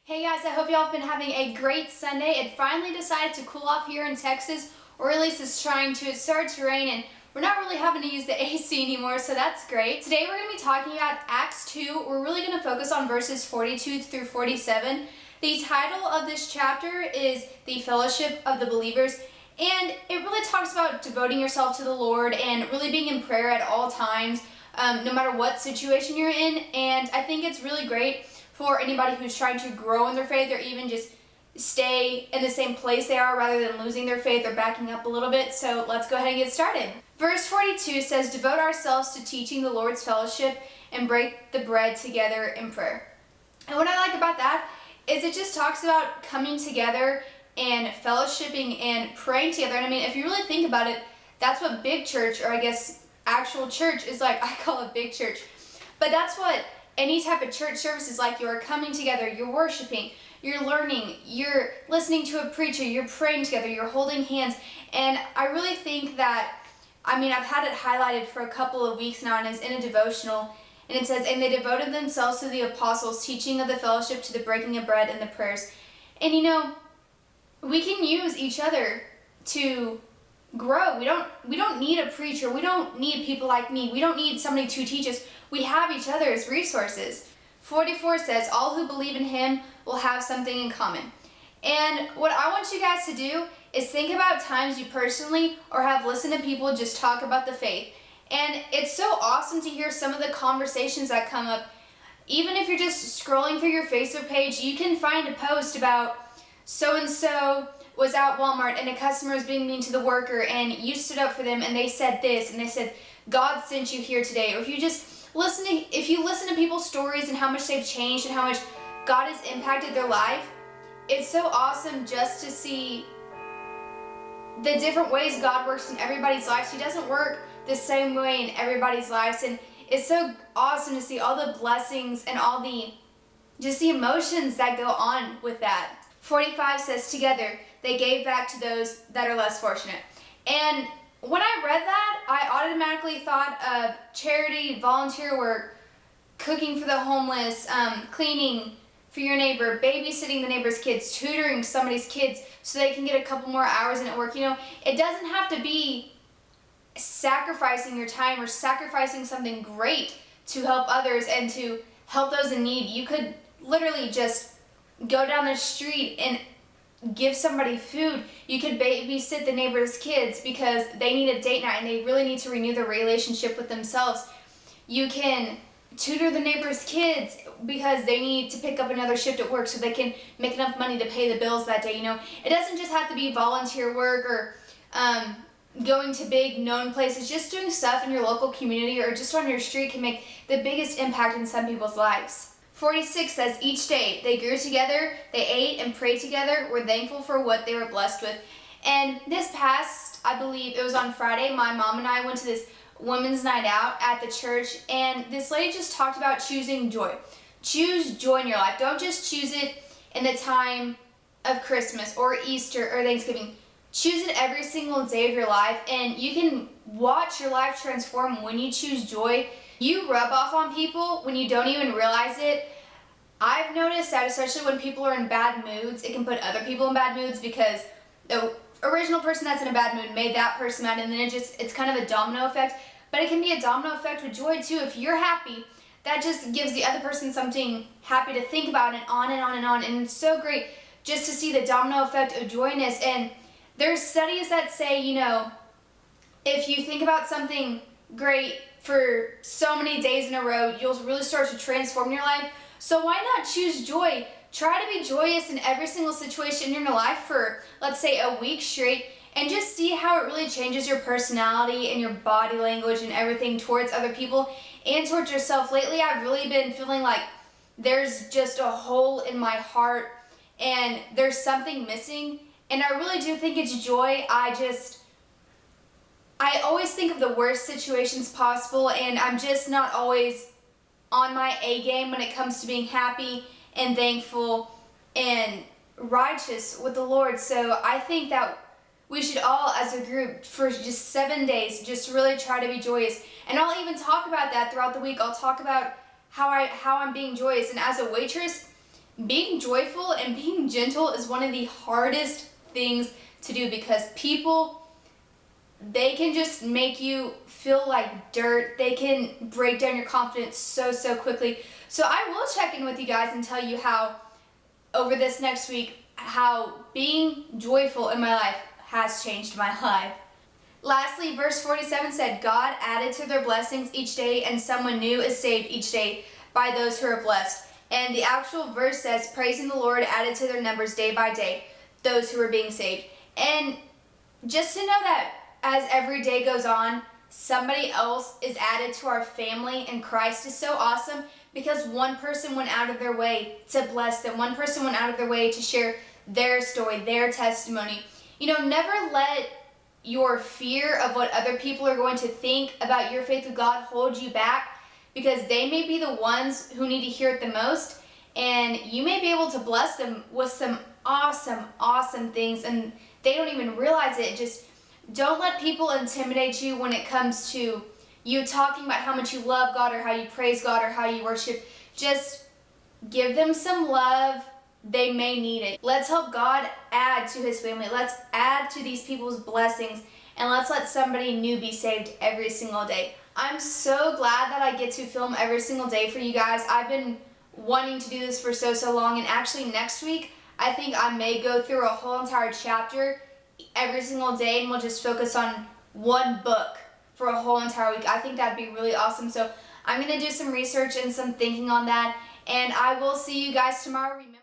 Hey guys, I hope y'all have been having a great Sunday. It finally decided to cool off here in Texas, or at least it's trying to. It started to rain and we're not really having to use the AC anymore, so that's great. Today we're going to be talking about Acts 2. We're really going to focus on verses 42 through 47. The title of this chapter is The Fellowship of the Believers, and it really talks about devoting yourself to the Lord and really being in prayer at all times, no matter what situation you're in. And I think it's really great for anybody who's trying to grow in their faith or even just stay in the same place they are rather than losing their faith or backing up a little bit. So let's go ahead and get started. Verse 42 says, "Devote ourselves to teaching the Lord's fellowship and break the bread together in prayer." And what I like about that is it just talks about coming together and fellowshipping and praying together. And I mean, if you really think about it, that's what big church, or I guess actual church, is like. I call it big church. But that's what any type of church service is like. You're coming together, you're worshiping, you're learning, you're listening to a preacher, you're praying together, you're holding hands. And I really think that, I've had it highlighted for a couple of weeks now, and it's in a devotional, and it says, "And they devoted themselves to the apostles' teaching of the fellowship, to the breaking of bread and the prayers." And we can use each other to grow. We don't need a preacher. We don't need people like me. We don't need somebody to teach us. We have each other as resources. 44 says, "All who believe in him will have something in common." And what I want you guys to do is think about times you personally or have listened to people just talk about the faith. And it's so awesome to hear some of the conversations that come up. Even if you're just scrolling through your Facebook page, you can find a post about so-and-so was at Walmart and a customer was being mean to the worker and you stood up for them and they said this and they said, "God sent you here today." Or if you listen to people's stories and how much they've changed and how much God has impacted their life, it's so awesome just to see the different ways God works in everybody's lives. He doesn't work the same way in everybody's lives, and it's so awesome to see all the blessings and all the emotions that go on with that. 45 says, "Together they gave back to those that are less fortunate." And when I read that, I automatically thought of charity, volunteer work, cooking for the homeless, cleaning for your neighbor, babysitting the neighbor's kids, tutoring somebody's kids so they can get a couple more hours in at work. It doesn't have to be sacrificing your time or sacrificing something great to help others and to help those in need. You could literally just go down the street and give somebody food. You could babysit the neighbor's kids because they need a date night and they really need to renew their relationship with themselves. You can tutor the neighbor's kids because they need to pick up another shift at work so they can make enough money to pay the bills that day. It doesn't just have to be volunteer work or going to big known places. Just doing stuff in your local community or just on your street can make the biggest impact in some people's lives. 46 says, "Each day they grew together, they ate and prayed together, were thankful for what they were blessed with." And this past, I believe it was on Friday, my mom and I went to this women's night out at the church, and this lady just talked about choosing joy. Choose joy in your life. Don't just choose it in the time of Christmas or Easter or Thanksgiving. Choose it every single day of your life, and you can watch your life transform when you choose joy. You rub off on people when you don't even realize it. I've noticed that especially when people are in bad moods, it can put other people in bad moods because the original person that's in a bad mood made that person mad, and then it's kind of a domino effect. But it can be a domino effect with joy too. If you're happy, that just gives the other person something happy to think about, and on and on and on. And it's so great just to see the domino effect of joyness. And there's studies that say, if you think about something great for so many days in a row, you'll really start to transform your life. So why not choose joy? Try to be joyous in every single situation in your life for, let's say, a week straight, and just see how it really changes your personality and your body language and everything towards other people and towards yourself. Lately, I've really been feeling like there's just a hole in my heart and there's something missing, and I really do think it's joy. I always think of the worst situations possible, and I'm just not always on my A game when it comes to being happy and thankful and righteous with the Lord. So I think that we should all, as a group, for just 7 days, just really try to be joyous. And I'll even talk about that throughout the week. I'll talk about how I'm being joyous. And as a waitress, being joyful and being gentle is one of the hardest things to do because people, they can just make you feel like dirt. They can break down your confidence so quickly. So I will check in with you guys and tell you how, over this next week, how being joyful in my life has changed my life. Lastly, verse 47 said, God added to their blessings each day, and someone new is saved each day by those who are blessed. And the actual verse says, praising the Lord added to their numbers day by day, those who are being saved. And just to know that as every day goes on, somebody else is added to our family in Christ is so awesome, because one person went out of their way to bless them. One person went out of their way to share their story, their testimony. You know, never let your fear of what other people are going to think about your faith with God hold you back, because they may be the ones who need to hear it the most, and you may be able to bless them with some awesome things, and they don't even realize it. Just don't let people intimidate you when it comes to you talking about how much you love God or how you praise God or how you worship. Just give them some love. They may need it. Let's help God add to his family. Let's add to these people's blessings, and let's let somebody new be saved every single day. I'm so glad that I get to film every single day for you guys. I've been wanting to do this for so long, and actually next week I think I may go through a whole entire chapter every single day, and we'll just focus on one book for a whole entire week. I think that'd be really awesome. So I'm going to do some research and some thinking on that, and I will see you guys tomorrow. Remember